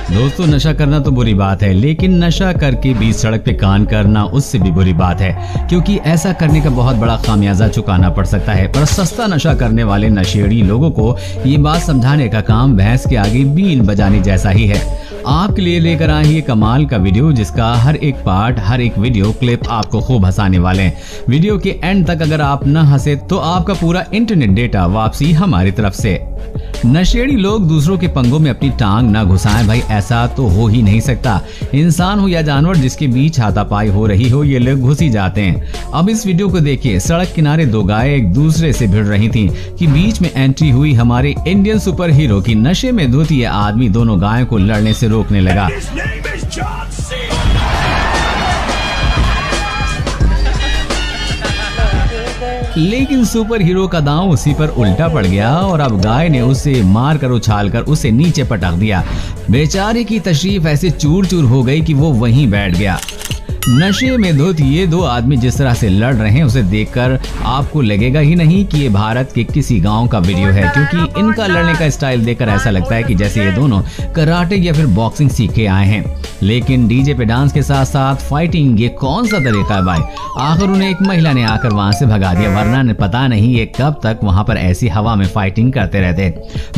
दोस्तों, नशा करना तो बुरी बात है, लेकिन नशा करके बीच सड़क पे कान करना उससे भी बुरी बात है, क्योंकि ऐसा करने का बहुत बड़ा खामियाजा चुकाना पड़ सकता है। पर सस्ता नशा करने वाले नशेड़ी लोगों को ये बात समझाने का काम भैंस के आगे बीन बजाने जैसा ही है। आपके लिए लेकर आए ये कमाल का वीडियो, जिसका हर एक पार्ट, हर एक वीडियो क्लिप आपको खूब हंसाने वाले हैं। वीडियो के एंड तक अगर आप न हंसे तो आपका पूरा इंटरनेट डेटा वापसी हमारी तरफ से। नशेड़ी लोग दूसरों के पंगों में अपनी टांग न घुसाएं भाई, ऐसा तो हो ही नहीं सकता। इंसान हो या जानवर, जिसके बीच हाथापाई हो रही हो, ये लोग घुस ही जाते हैं। अब इस वीडियो को देखिए। सड़क किनारे दो गायें एक दूसरे से भिड़ रही थीं कि बीच में एंट्री हुई हमारे इंडियन सुपर हीरो की नशे में धुत ये आदमी दोनों गायों को लड़ने से रोकने लगा। लेकिन सुपर हीरो का दांव उसी पर उल्टा पड़ गया और अब गाय ने उसे मारकर उछालकर उसे नीचे पटक दिया। बेचारे की तशरीफ ऐसे चूर चूर हो गई कि वो वहीं बैठ गया। नशे में धुत ये दो आदमी जिस तरह से लड़ रहे हैं, उसे देखकर आपको लगेगा ही नहीं कि ये भारत के किसी गांव का वीडियो है, क्योंकि इनका लड़ने का स्टाइल देखकर ऐसा लगता है कि जैसे ये दोनों कराटे या फिर बॉक्सिंग सीख के आए हैं। लेकिन डीजे पे डांस के साथ साथ फाइटिंग, ये कौन सा तरीका है भाई? आखिर उन्हें एक महिला ने आकर वहां से भगा दिया, वरना पता नहीं ये कब तक वहां पर ऐसी हवा में फाइटिंग करते रहते।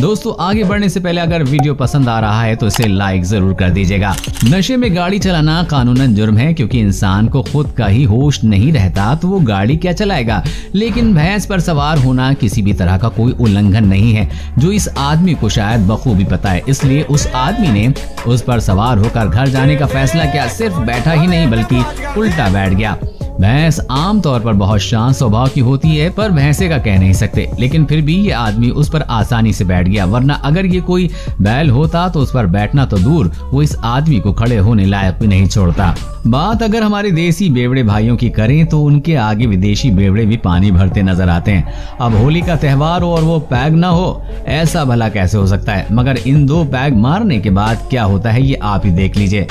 दोस्तों, आगे बढ़ने से पहले अगर वीडियो पसंद आ रहा है तो इसे लाइक जरूर कर दीजिएगा। नशे में गाड़ी चलाना कानूनन जुर्म है, क्योंकि इंसान को खुद का ही होश नहीं रहता तो वो गाड़ी क्या चलाएगा। लेकिन भैंस पर सवार होना किसी भी तरह का कोई उल्लंघन नहीं है, जो इस आदमी को शायद बखूबी पता है। इसलिए उस आदमी ने उस पर सवार होकर घर जाने का फैसला किया। सिर्फ बैठा ही नहीं बल्कि उल्टा बैठ गया। भैंस आमतौर पर बहुत शांत स्वभाव की होती है, पर भैंसे का कह नहीं सकते। लेकिन फिर भी ये आदमी उस पर आसानी से बैठ गया, वरना अगर ये कोई बैल होता तो उस पर बैठना तो दूर, वो इस आदमी को खड़े होने लायक भी नहीं छोड़ता। बात अगर हमारे देसी बेवड़े भाइयों की करें तो उनके आगे विदेशी बेवड़े भी पानी भरते नजर आते हैं। अब होली का त्योहार हो और वो पैग ना हो, ऐसा भला कैसे हो सकता है? मगर इन दो पैग मारने के बाद क्या होता है ये आप ही देख लीजिए।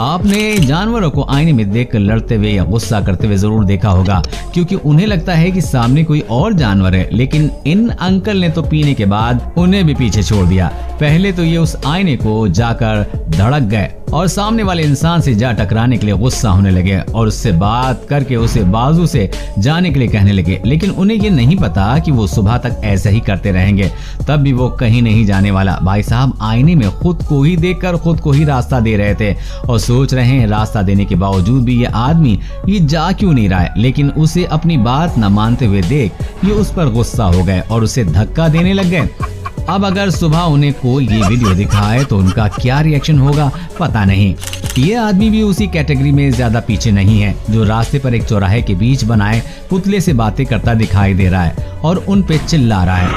आपने जानवरों को आईने में देखकर लड़ते हुए या गुस्सा करते हुए जरूर देखा होगा, क्योंकि उन्हें लगता है कि सामने कोई और जानवर है। लेकिन इन अंकल ने तो पीने के बाद उन्हें भी पीछे छोड़ दिया। पहले तो ये उस आईने को जाकर धड़क गए और सामने वाले इंसान से जा टकराने के लिए गुस्सा होने लगे और उससे बात करके उसे बाजू से जाने के लिए कहने लगे। लेकिन उन्हें ये नहीं पता कि वो सुबह तक ऐसे ही करते रहेंगे, तब भी वो कहीं नहीं जाने वाला। भाई साहब आईने में खुद को ही देखकर खुद को ही रास्ता दे रहे थे और सोच रहे हैं रास्ता देने के बावजूद भी ये आदमी ये जा क्यों नहीं रहा है। लेकिन उसे अपनी बात न मानते हुए देख ये उस पर गुस्सा हो गए और उसे धक्का देने लग गए। अब अगर सुबह उन्हें कोई ये वीडियो दिखाए तो उनका क्या रिएक्शन होगा पता नहीं। ये आदमी भी उसी कैटेगरी में ज्यादा पीछे नहीं है, जो रास्ते पर एक चौराहे के बीच बनाए पुतले से बातें करता दिखाई दे रहा है और उन पे चिल्ला रहा है।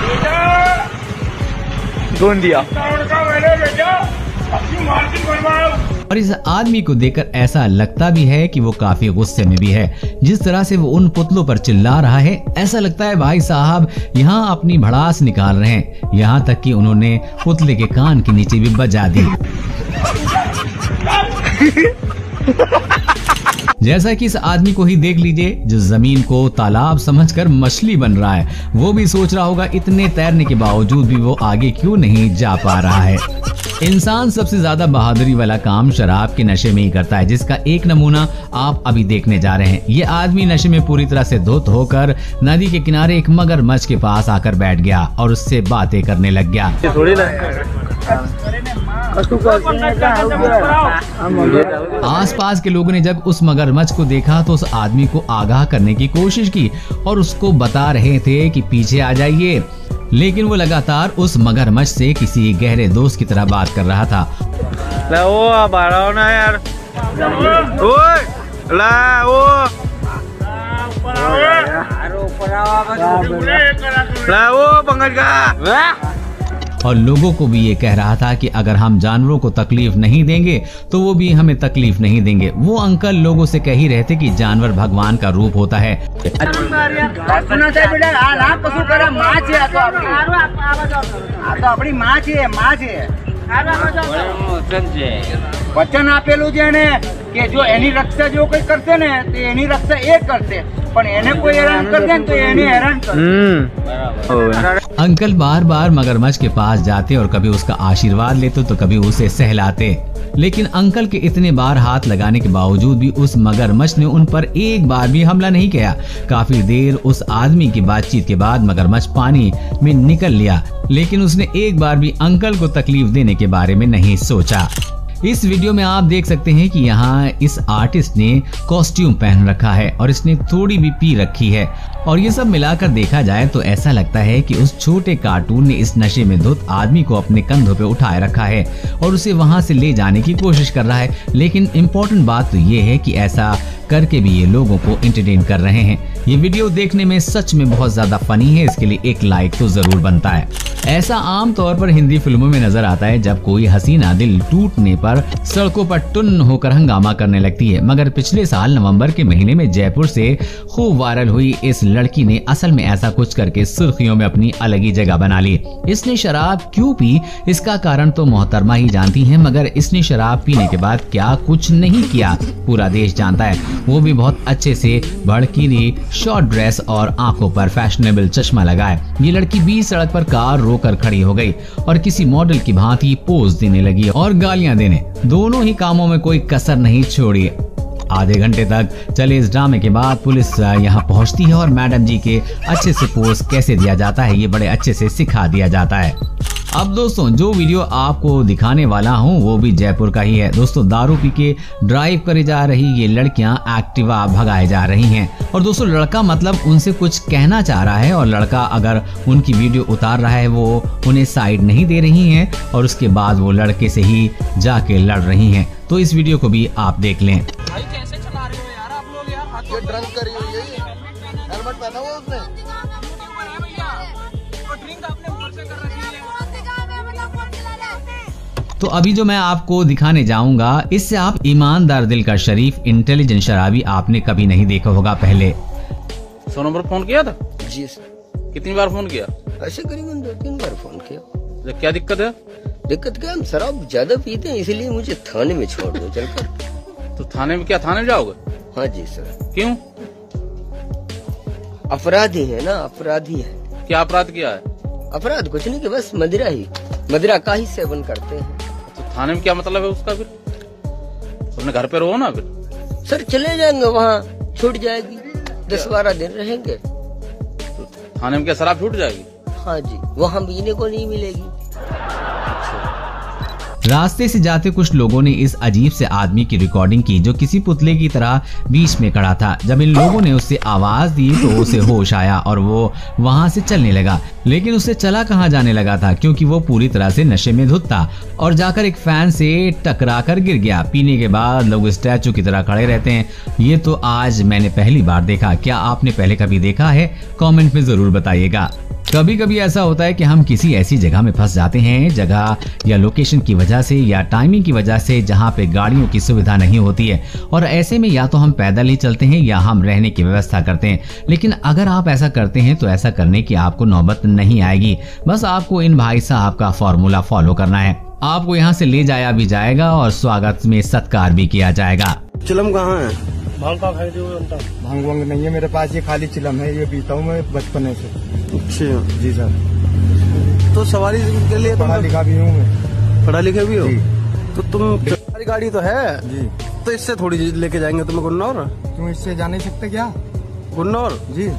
और इस आदमी को देखकर ऐसा लगता भी है कि वो काफी गुस्से में भी है। जिस तरह से वो उन पुतलों पर चिल्ला रहा है, ऐसा लगता है भाई साहब यहाँ अपनी भड़ास निकाल रहे हैं। यहाँ तक कि उन्होंने पुतले के कान के नीचे भी बजा दी। जैसा कि इस आदमी को ही देख लीजिए, जो जमीन को तालाब समझकर मछली बन रहा है। वो भी सोच रहा होगा इतने तैरने के बावजूद भी वो आगे क्यों नहीं जा पा रहा है। इंसान सबसे ज्यादा बहादुरी वाला काम शराब के नशे में ही करता है, जिसका एक नमूना आप अभी देखने जा रहे हैं। ये आदमी नशे में पूरी तरह से धुत होकर नदी के किनारे एक मगरमच्छ के पास आकर बैठ गया और उससे बातें करने लग गया। आसपास के लोगों ने जब उस मगरमच्छ को देखा तो उस आदमी को आगाह करने की कोशिश की और उसको बता रहे थे कि पीछे आ जाइए। लेकिन वो लगातार उस मगरमच्छ से किसी गहरे दोस्त की तरह बात कर रहा था। और लोगों को भी ये कह रहा था कि अगर हम जानवरों को तकलीफ नहीं देंगे तो वो भी हमें तकलीफ नहीं देंगे। वो अंकल लोगों से कह ही रहे थे कि जानवर भगवान का रूप होता है। વચન આપેલું છે એને કે જો એની રક્ષા જો કોઈ કરશે ને તો એની રક્ષા એ કરશે, પણ એને કોઈ हैरान कर दे तो એને हैरान कर। अंकल बार बार मगरमच्छ के पास जाते और कभी उसका आशीर्वाद लेते तो कभी उसे सहलाते, लेकिन अंकल के इतने बार हाथ लगाने के बावजूद भी उस मगरमच्छ ने उन पर एक बार भी हमला नहीं किया। काफी देर उस आदमी की बातचीत के बाद मगरमच्छ पानी में निकल लिया, लेकिन उसने एक बार भी अंकल को तकलीफ देने के बारे में नहीं सोचा। इस वीडियो में आप देख सकते हैं कि यहाँ इस आर्टिस्ट ने कॉस्ट्यूम पहन रखा है और इसने थोड़ी भी पी रखी है, और ये सब मिलाकर देखा जाए तो ऐसा लगता है कि उस छोटे कार्टून ने इस नशे में धुत आदमी को अपने कंधों पे उठाए रखा है और उसे वहाँ से ले जाने की कोशिश कर रहा है। लेकिन इम्पोर्टेंट बात तो ये है कि ऐसा करके भी ये लोगों को एंटरटेन कर रहे हैं। ये वीडियो देखने में सच में बहुत ज्यादा फनी है, इसके लिए एक लाइक तो जरूर बनता है। ऐसा आम तौर पर हिंदी फिल्मों में नजर आता है जब कोई हसीना दिल टूटने पर सड़कों पर टुन्न होकर हंगामा करने लगती है, मगर पिछले साल नवंबर के महीने में जयपुर से खूब वायरल हुई इस लड़की ने असल में ऐसा कुछ करके सुर्खियों में अपनी अलग ही जगह बना ली। इसने शराब क्यों पी इसका कारण तो मोहतरमा ही जानती है, मगर इसने शराब पीने के बाद क्या कुछ नहीं किया पूरा देश जानता है, वो भी बहुत अच्छे से भड़कीली शॉर्ट ड्रेस और आंखों पर फैशनेबल चश्मा लगाए। ये लड़की बीच सड़क पर कार रोकर खड़ी हो गई और किसी मॉडल की भांति पोज देने लगी और गालियां देने, दोनों ही कामों में कोई कसर नहीं छोड़ी। आधे घंटे तक चले इस ड्रामे के बाद पुलिस यहाँ पहुँचती है और मैडम जी के अच्छे से पोज कैसे दिया जाता है ये बड़े अच्छे से सिखा दिया जाता है। अब दोस्तों जो वीडियो आपको दिखाने वाला हूँ वो भी जयपुर का ही है। दोस्तों दारू पी के ड्राइव करे जा रही ये लड़कियां एक्टिवा भगाए जा रही हैं, और दोस्तों लड़का मतलब उनसे कुछ कहना चाह रहा है और लड़का अगर उनकी वीडियो उतार रहा है वो उन्हें साइड नहीं दे रही हैं और उसके बाद वो लड़के से ही जाके लड़ रही हैं। तो इस वीडियो को भी आप देख लें। भाई कैसे चला रहे हो यार आप लोग यार, ये ड्रंक करी हुई है, हेलमेट पहना हुआ उसने, ड्रिंक आपने ऊपर से कर रखी है। तो अभी जो मैं आपको दिखाने जाऊंगा इससे आप ईमानदार दिल का शरीफ इंटेलिजेंट शराबी आपने कभी नहीं देखा होगा पहले। 100 नंबर फोन किया था? जी सर। कितनी बार फोन किया? ऐसे करीबन 2-3 बार फोन किया। क्या दिक्कत है? दिक्कत क्या, हम शराब ज्यादा पीते हैं इसलिए मुझे थाने में छोड़ दो चलकर। तो थाने में क्या, थाने में जाओगे? हाँ जी सर। क्यों? अपराधी है ना, अपराधी है। क्या अपराध किया है? अपराध कुछ नहीं कि बस मदिरा का ही सेवन करते हैं। तो थाने में क्या मतलब है उसका? फिर अपने घर पे रहो ना। फिर सर चले जाएंगे, वहाँ छूट जाएगी, 10-12 दिन रहेंगे। तो थाने में क्या शराब छूट जाएगी? हाँ जी, वहाँ पीने को नहीं मिलेगी। रास्ते से जाते कुछ लोगों ने इस अजीब से आदमी की रिकॉर्डिंग की जो किसी पुतले की तरह बीच में खड़ा था। जब इन लोगों ने उससे आवाज दी तो उसे होश आया और वो वहां से चलने लगा, लेकिन उसे चला कहां जाने लगा था क्योंकि वो पूरी तरह से नशे में धुत था और जाकर एक फैन से टकरा कर गिर गया। पीने के बाद लोग स्टैचू की तरह खड़े रहते हैं, ये तो आज मैंने पहली बार देखा। क्या आपने पहले कभी देखा है? कमेंट में जरूर बताइएगा। कभी कभी ऐसा होता है कि हम किसी ऐसी जगह में फंस जाते हैं, जगह या लोकेशन की वजह से या टाइमिंग की वजह से जहां पे गाड़ियों की सुविधा नहीं होती है, और ऐसे में या तो हम पैदल ही चलते हैं या हम रहने की व्यवस्था करते हैं। लेकिन अगर आप ऐसा करते हैं तो ऐसा करने की आपको नौबत नहीं आएगी। बस आपको इन भाई साहब का फॉर्मूला फॉलो करना है। आपको यहाँ से ले जाया भी जाएगा और स्वागत में सत्कार भी किया जाएगा। चिलम कहाँ है? भांग का खाई भांग वांग नहीं है मेरे पास, ये खाली चिलम है, ये पीता हूँ मैं बचपन से। अच्छा जी सर। तो सवारी के लिए पढ़ा लिखा भी हूँ मैं। पढ़ा लिखा भी हो? जी। तो तुम तुम्हारी गाड़ी तो है जी, तो इससे थोड़ी लेके जाएंगे तुम्हें गुन्नौर। क्यों, इससे जा नहीं सकते क्या? गुन्नौर जी,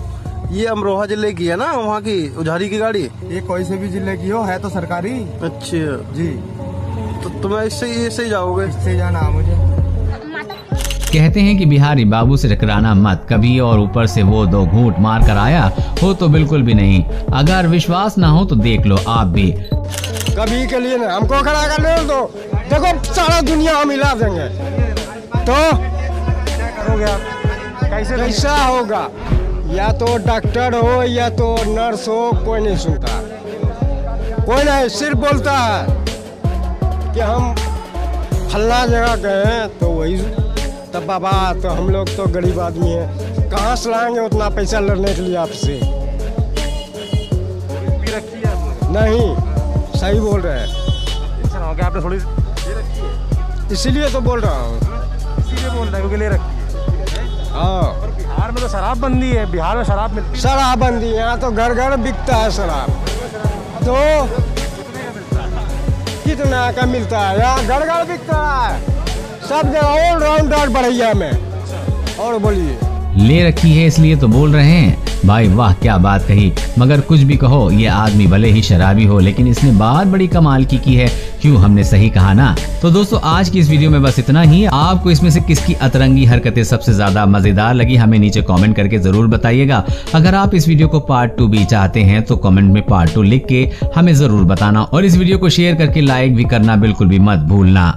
ये अमरोहा जिले की है ना, वहाँ की उझारी की गाड़ी। ये कोई से भी जिले की हो, है तो सरकारी। अच्छा जी, तो तुम्हें इससे ही जाओगे? इससे जाना है मुझे। कहते हैं कि बिहारी बाबू से टकराना मत कभी, और ऊपर से वो 2 घूंट मार कर आया हो तो बिल्कुल भी नहीं। अगर विश्वास ना हो तो देख लो आप भी। कभी के लिए ना हमको खड़ा कर ले तो देखो सारा दुनिया हम हिला देंगे, तो करोगे आप? कैसा होगा? या तो डॉक्टर हो या तो नर्स हो, कोई नहीं सुनता, कोई नहीं, सिर्फ बोलता है कि हम फल्ला जगह गए हैं तो वही। तब बाबा तो हम लोग तो गरीब आदमी हैं, कहाँ से लाएंगे उतना पैसा लड़ने के लिए आपसे? नहीं, सही बोल रहे हैं। हो कि आपने थोड़ी इसीलिए तो बोल रहा हूँ, इसीलिए बोल रहा है क्योंकि ले रखी है। हाँ, बिहार में तो शराबबंदी है, बिहार में शराब मिलती है। शराबबंदी है, यहाँ तो घर घर बिकता है शराब। तो कितना का मिलता है, यहाँ घर घर बिकता है सब जगह, ऑलराउंडर बढ़िया में। और बोलिए, ले रखी है इसलिए तो बोल रहे हैं। भाई वाह, क्या बात कही। मगर कुछ भी कहो, ये आदमी भले ही शराबी हो लेकिन इसने बात बड़ी कमाल की है। क्यों, हमने सही कहा ना। तो दोस्तों, आज की इस वीडियो में बस इतना ही। आपको इसमें से किसकी अतरंगी हरकतें सबसे ज्यादा मजेदार लगी, हमें नीचे कमेंट करके जरूर बताइएगा। अगर आप इस वीडियो को पार्ट 2 भी चाहते हैं तो कमेंट में पार्ट 2 लिख के हमें जरूर बताना, और इस वीडियो को शेयर करके लाइक भी करना बिल्कुल भी मत भूलना।